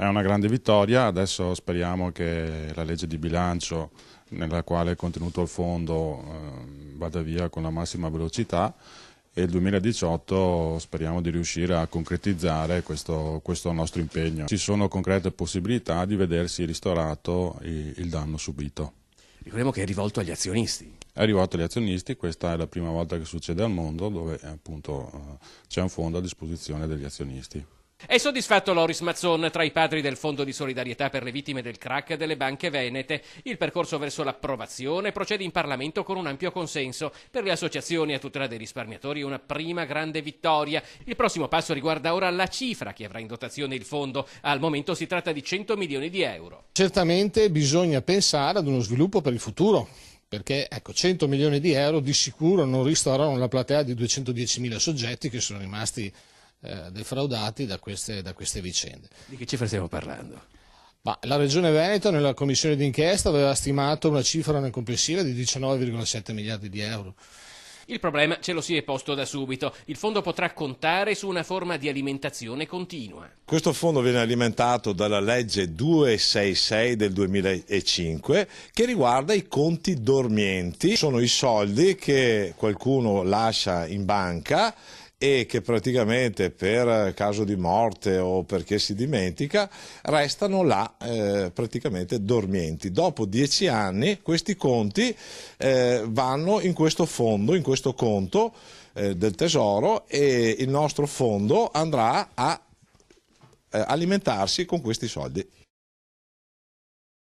È una grande vittoria, adesso speriamo che la legge di bilancio nella quale è contenuto il fondo vada via con la massima velocità e il 2018 speriamo di riuscire a concretizzare questo nostro impegno. Ci sono concrete possibilità di vedersi ristorato il danno subito. Ricordiamo che è rivolto agli azionisti. È rivolto agli azionisti, questa è la prima volta che succede al mondo dove appunto c'è un fondo a disposizione degli azionisti. È soddisfatto Loris Mazzon, tra i padri del Fondo di solidarietà per le vittime del crack delle banche venete. Il percorso verso l'approvazione procede in Parlamento con un ampio consenso. Per le associazioni a tutela dei risparmiatori è una prima grande vittoria. Il prossimo passo riguarda ora la cifra che avrà in dotazione il fondo. Al momento si tratta di 100 milioni di euro. Certamente bisogna pensare ad uno sviluppo per il futuro. Perché 100 milioni di euro di sicuro non ristorano la platea di 210.000 soggetti che sono rimasti defraudati da queste vicende. Di che cifra stiamo parlando? La Regione Veneto nella commissione d'inchiesta aveva stimato una cifra nel complessiva di 19,7 miliardi di euro. Il problema ce lo si è posto da subito. Il fondo potrà contare su una forma di alimentazione continua. Questo fondo viene alimentato dalla legge 266 del 2005 che riguarda i conti dormienti. Sono i soldi che qualcuno lascia in banca e che praticamente per caso di morte o perché si dimentica restano là praticamente dormienti. Dopo 10 anni questi conti vanno in questo fondo, in questo conto del Tesoro, e il nostro fondo andrà a alimentarsi con questi soldi.